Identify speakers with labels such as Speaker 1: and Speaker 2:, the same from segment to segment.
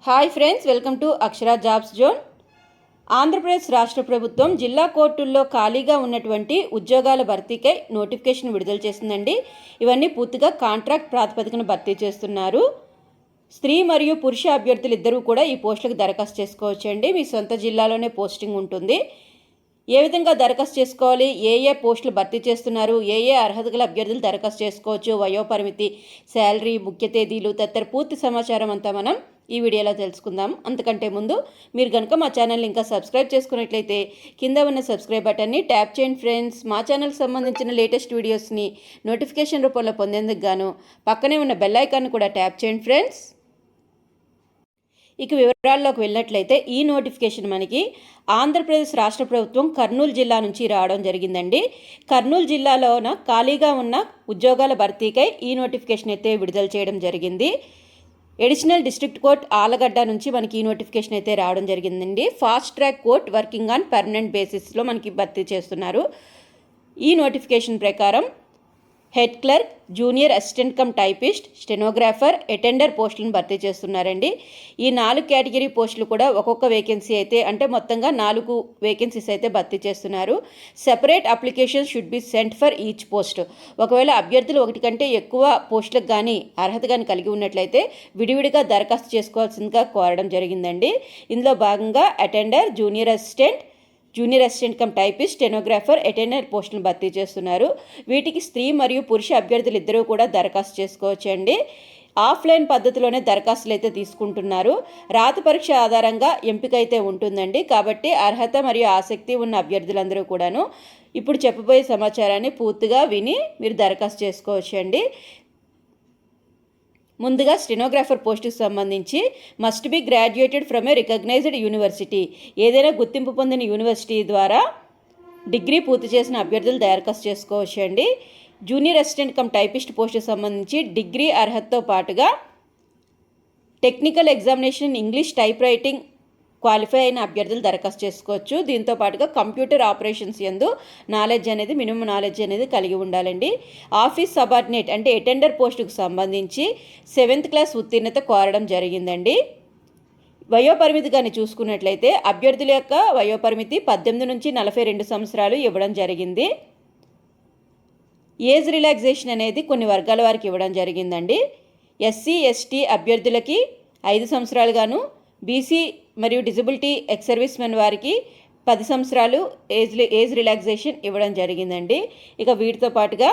Speaker 1: Hi friends, welcome to Akshara jobs zone. Andhra Pradesh రాష్ట్ర ప్రభుత్వం జిల్లా కోర్టుల్లో ఖాళీగా ఉన్నటువంటి ఉద్యోగాల భర్తీకై నోటిఫికేషన్ విడుదల చేసిందండి. ఇవన్నీ పూర్తిగా కాంట్రాక్ట్ ప్రాతిపదికన భర్తీ చేస్తున్నారు. స్త్రీ మరియు పురుష అభ్యర్థులు ఇద్దరూ కూడా ఈ పోస్టులకు దరఖాస్తు చేసుకోవచ్చండి. మీ సొంత జిల్లాలోనే పోస్టింగ్ ఉంటుంది. ఏ విధంగా దరఖాస్తు చేసుకోవాలి, ఏ పోస్టులు భర్తీ చేస్తున్నారు, ఏ అర్హత గల అభ్యర్థులు దరఖాస్తు చేసుకోవచ్చు, వయోపరిమితి, శాలరీ, ముఖ్య తేదీలు తదితర పూర్తి సమాచారం అంతా మనం ఈ వీడియోలో తెలుసుకుందాం. అంతకంటే ముందు మీరు కనుక మా ఛానల్ని ఇంకా సబ్స్క్రైబ్ చేసుకున్నట్లయితే కింద ఉన్న సబ్స్క్రైబ్ బటన్ని ట్యాప్ చేయండి ఫ్రెండ్స్. మా ఛానల్కి సంబంధించిన లేటెస్ట్ వీడియోస్ని నోటిఫికేషన్ రూపంలో పొందేందుకు గాను పక్కనే ఉన్న బెల్ ఐకాన్ని కూడా ట్యాప్ చేయండి ఫ్రెండ్స్. ఇక వివరాల్లోకి వెళ్ళినట్లయితే ఈ నోటిఫికేషన్ మనకి ఆంధ్రప్రదేశ్ రాష్ట్ర ప్రభుత్వం కర్నూలు జిల్లా నుంచి రావడం జరిగిందండి. కర్నూలు జిల్లాలోన ఖాళీగా ఉన్న ఉద్యోగాల భర్తీకై ఈ నోటిఫికేషన్ అయితే విడుదల చేయడం జరిగింది. అడిషనల్ డిస్ట్రిక్ట్ కోర్ట్ ఆలగడ్డ నుంచి మనకి ఈ నోటిఫికేషన్ అయితే రావడం జరిగిందండి. Fast track court working on permanent బేసిస్లో మనకి భర్తీ చేస్తున్నారు. ఈ నోటిఫికేషన్ ప్రకారం head clerk, junior assistant cum typist, stenographer, attender పోస్టులను భర్తీ చేస్తున్నారండి. ఈ 4 కేటగిరీ పోస్టులు కూడా ఒక్కొక్క వేకెన్సీ అయితే అంటే మొత్తంగా 4 వేకెన్సీస్ అయితే భర్తీ చేస్తున్నారు. Separate application should be sent for each post. ఒకవేళ అభ్యర్థులు 1 కంటే ఎక్కువ పోస్టులకు కానీ అర్హత కానీ కలిగి ఉన్నట్లయితే విడివిడిగా దరఖాస్తు చేసుకోవాల్సిందిగా కోరడం జరిగిందండి. ఇందులో భాగంగా attender, junior assistant cum typist, stenographer, attender పోస్టులను భర్తీ చేస్తున్నారు. వీటికి స్త్రీ మరియు పురుష అభ్యర్థులు ఇద్దరూ కూడా దరఖాస్తు చేసుకోవచ్చండి. ఆఫ్లైన్ పద్ధతిలోనే దరఖాస్తులు అయితే తీసుకుంటున్నారు. రాత పరీక్ష ఆధారంగా ఎంపిక అయితే ఉంటుందండి. కాబట్టి అర్హత మరియు ఆసక్తి ఉన్న అభ్యర్థులందరూ కూడాను ఇప్పుడు చెప్పబోయే సమాచారాన్ని పూర్తిగా విని మీరు దరఖాస్తు చేసుకోవచ్చండి. ముందుగా స్టెనోగ్రాఫర్ పోస్టుకు సంబంధించి must be graduated from a recognized university. ఏదైనా గుర్తింపు పొందిన యూనివర్సిటీ ద్వారా డిగ్రీ పూర్తి చేసిన అభ్యర్థులు దరఖాస్తు చేసుకోవచ్చు అండి. జూనియర్ అసిస్టెంట్ కమ్ టైపిస్ట్ పోస్టుకు సంబంధించి డిగ్రీ అర్హతతో పాటుగా technical examination English type writing qualify అయిన అభ్యర్థులు దరఖాస్తు చేసుకోవచ్చు. దీంతో పాటుగా కంప్యూటర్ ఆపరేషన్స్ యందు మినిమం నాలెడ్జ్ అనేది కలిగి ఉండాలండి. ఆఫీస్ సబార్డినేట్ అంటే అటెండర్ పోస్టుకు సంబంధించి 7th క్లాస్ ఉత్తీర్ణత కోరడం జరిగిందండి. వయోపరిమితి కానీ చూసుకున్నట్లయితే అభ్యర్థుల యొక్క వయోపరిమితి 18 నుంచి 42 సంవత్సరాలు ఇవ్వడం జరిగింది. ఏజ్ రిలాక్సేషన్ అనేది కొన్ని వర్గాల వారికి ఇవ్వడం జరిగిందండి. ఎస్సీ, ఎస్టీ అభ్యర్థులకి 5 సంవత్సరాలుగాను, బీసీ మరియు డిజబిలిటీ ఎక్స్ సర్వీస్ మెన్ వారికి 10 సంవత్సరాలు ఏజ్ రిలాక్సేషన్ ఇవ్వడం జరిగిందండి. ఇక వీటితో పాటుగా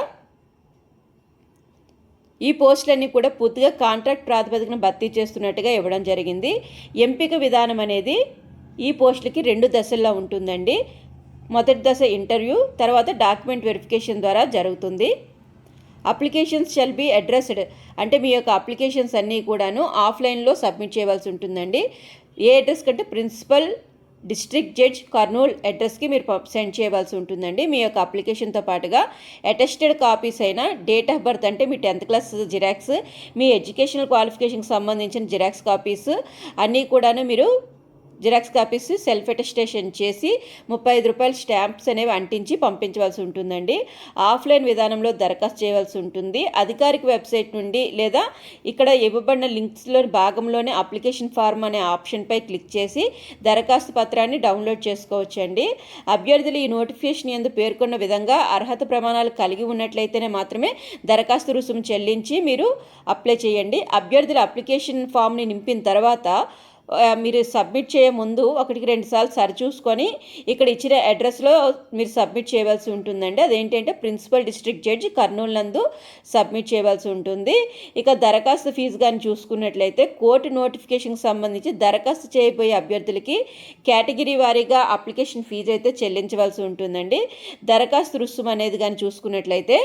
Speaker 1: ఈ పోస్టులన్నీ కూడా పూర్తిగా కాంట్రాక్ట్ ప్రాతిపదికన భర్తీ చేస్తున్నట్టుగా ఇవ్వడం జరిగింది. ఎంపిక విధానం అనేది ఈ పోస్టులకి 2 దశల్లో ఉంటుందండి. మొదటి దశ ఇంటర్వ్యూ, తర్వాత డాక్యుమెంట్ వెరిఫికేషన్ ద్వారా జరుగుతుంది. అప్లికేషన్స్ షల్ బి అడ్రస్డ్ అంటే మీ యొక్క అప్లికేషన్స్ అన్నీ కూడాను ఆఫ్లైన్లో సబ్మిట్ చేయవలసి ఉంటుందండి. ఏ అడ్రస్ కంటే ప్రిన్సిపల్ డిస్ట్రిక్ట్ జడ్జ్ కర్నూలు అడ్రస్కి మీరు సెండ్ చేయవలసి ఉంటుందండి. మీ యొక్క అప్లికేషన్తో పాటుగా అటెస్టెడ్ కాపీస్ అయిన డేట్ ఆఫ్ బర్త్ అంటే మీ 10th క్లాస్ జిరాక్స్, మీ ఎడ్యుకేషనల్ క్వాలిఫికేషన్కి సంబంధించిన జిరాక్స్ కాపీస్ అన్నీ కూడాను మీరు జిరాక్స్ కాపీస్ సెల్ఫ్ అటెస్టేషన్ చేసి 35 రూపాయల స్టాంప్స్ అనేవి అంటించి పంపించవలసి ఉంటుందండి. ఆఫ్లైన్ విధానంలో దరఖాస్తు చేయవలసి ఉంటుంది. అధికారిక వెబ్సైట్ నుండి లేదా ఇక్కడ ఇవ్వబడిన లింక్స్లో భాగంలోనే అప్లికేషన్ ఫార్మ్ అనే ఆప్షన్పై క్లిక్ చేసి దరఖాస్తు పత్రాన్ని డౌన్లోడ్ చేసుకోవచ్చండి. అభ్యర్థులు ఈ నోటిఫికేషన్ యందు పేర్కొన్న విధంగా అర్హత ప్రమాణాలు కలిగి ఉన్నట్లయితేనే మాత్రమే దరఖాస్తు రుసుము చెల్లించి మీరు అప్లై చేయండి. అభ్యర్థుల అప్లికేషన్ ఫామ్ని నింపిన తర్వాత మీరు సబ్మిట్ చేయ ముందు 1-2 సార్లు సరిచూసుకొని ఇక్కడ ఇచ్చిన అడ్రస్లో మీరు సబ్మిట్ చేయవలసి ఉంటుందండి. అదేంటంటే ప్రిన్సిపల్ డిస్ట్రిక్ట్ జడ్జి కర్నూలు నందు సబ్మిట్ చేయవలసి ఉంటుంది. ఇక దరఖాస్తు ఫీజు కానీ చూసుకున్నట్లయితే కోర్టు నోటిఫికేషన్కి సంబంధించి దరఖాస్తు చేయబోయే అభ్యర్థులకి కేటగిరీ వారీగా అప్లికేషన్ ఫీజు అయితే చెల్లించవలసి ఉంటుందండి. దరఖాస్తు రుసుము అనేది కానీ చూసుకున్నట్లయితే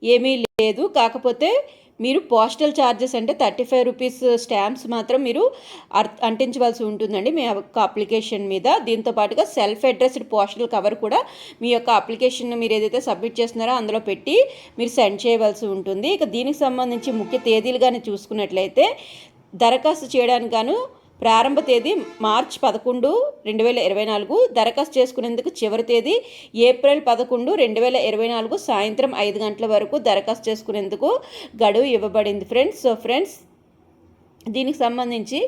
Speaker 1: ఏమీ లేదు. కాకపోతే మీరు పోస్టల్ ఛార్జెస్ అంటే 35 రూపీస్ స్టాంప్స్ మాత్రం మీరు అంటించవలసి ఉంటుందండి మీ యొక్క అప్లికేషన్ మీద. దీంతో పాటుగా సెల్ఫ్ అడ్రస్డ్ పోస్టల్ కవర్ కూడా మీ యొక్క అప్లికేషన్ మీరు ఏదైతే సబ్మిట్ చేస్తున్నారో అందులో పెట్టి మీరు సెండ్ చేయవలసి ఉంటుంది. ఇక దీనికి సంబంధించి ముఖ్య తేదీలు కానీ చూసుకున్నట్లయితే దరఖాస్తు చేయడానికి గాను ప్రారంభ తేదీ మార్చి 11, 2024. దరఖాస్తు చేసుకునేందుకు చివరి తేదీ ఏప్రిల్ 11, 2024 సాయంత్రం 5 గంటల వరకు దరఖాస్తు చేసుకునేందుకు గడువు ఇవ్వబడింది ఫ్రెండ్స్. సో ఫ్రెండ్స్, దీనికి సంబంధించి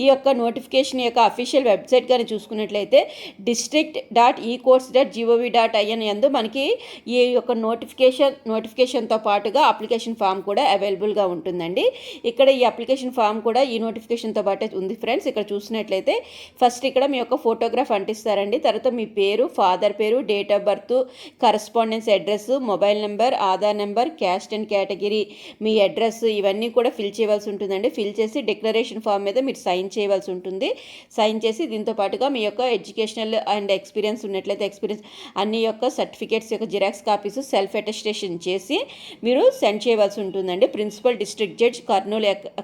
Speaker 1: ఈ యొక్క నోటిఫికేషన్ యొక్క అఫీషియల్ వెబ్సైట్ కానీ చూసుకున్నట్లయితే district.ecourts.gov.in యందు మనకి ఈ యొక్క నోటిఫికేషన్తో పాటుగా అప్లికేషన్ ఫామ్ కూడా అవైలబుల్గా ఉంటుందండి. ఇక్కడ ఈ అప్లికేషన్ ఫామ్ కూడా ఈ నోటిఫికేషన్తో పాటే ఉంది ఫ్రెండ్స్. ఇక్కడ చూసినట్లయితే ఫస్ట్ ఇక్కడ మీ యొక్క ఫోటోగ్రాఫ్ అంటిస్తారండి. తర్వాత మీ పేరు, ఫాదర్ పేరు, date of birth, correspondence address, mobile number, Aadhaar number, caste and category, me address ఇవన్నీ కూడా ఫిల్ చేయవలసి ఉంటుందండి. ఫిల్ చేసి డిక్లరేషన్ ఫామ్ మీద మీరు సైన్ చేయవలసి ఉంటుంది. సైన్ చేసి దీంతో పాటుగా మీ యొక్క ఎడ్యుకేషనల్ అండ్ ఎక్స్పీరియన్స్ ఉన్నట్లయితే ఎక్స్పీరియన్స్ అన్ని యొక్క సర్టిఫికేట్స్ యొక్క జిరాక్స్ కాపీస్ సెల్ఫ్ అటెస్టేషన్ చేసి మీరు సెండ్ చేయవలసి ఉంటుందండి. ప్రిన్సిపల్ డిస్ట్రిక్ట్ జడ్జ్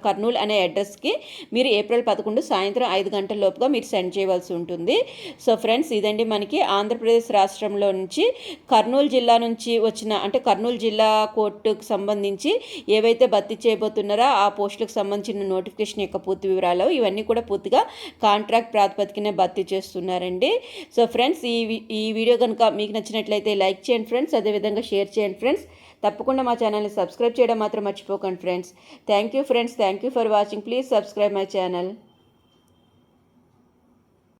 Speaker 1: కర్నూలు అనే అడ్రస్కి మీరు ఏప్రిల్ 11 సాయంత్రం 5 గంటల లోపుగా మీరు సెండ్ చేయవలసి ఉంటుంది. సో ఫ్రెండ్స్, ఇదండి మనకి ఆంధ్రప్రదేశ్ రాష్ట్రంలో నుంచి కర్నూలు జిల్లా నుంచి వచ్చిన అంటే కర్నూలు జిల్లా కోర్టుకు సంబంధించి ఏవైతే భర్తీ చేయబోతున్నారో ఆ పోస్టులకు సంబంధించిన నోటిఫికేషన్ యొక్క పూర్తి వివరాలు ఇవన్నీ కూడా పూర్తిగా కాంట్రాక్ట్ ప్రాతిపదికన భర్తీ చేస్తున్నారండి. సో ఫ్రెండ్స్, ఈ వీడియో కనుక మీకు నచ్చినట్లయితే లైక్ చేయండి ఫ్రెండ్స్, అదేవిధంగా షేర్ చేయండి ఫ్రెండ్స్. తప్పకుండా మా ఛానల్ని సబ్స్క్రైబ్ చేయడం మాత్రం మర్చిపోకండి friends. Thank you friends, thank you for watching. Please subscribe my channel.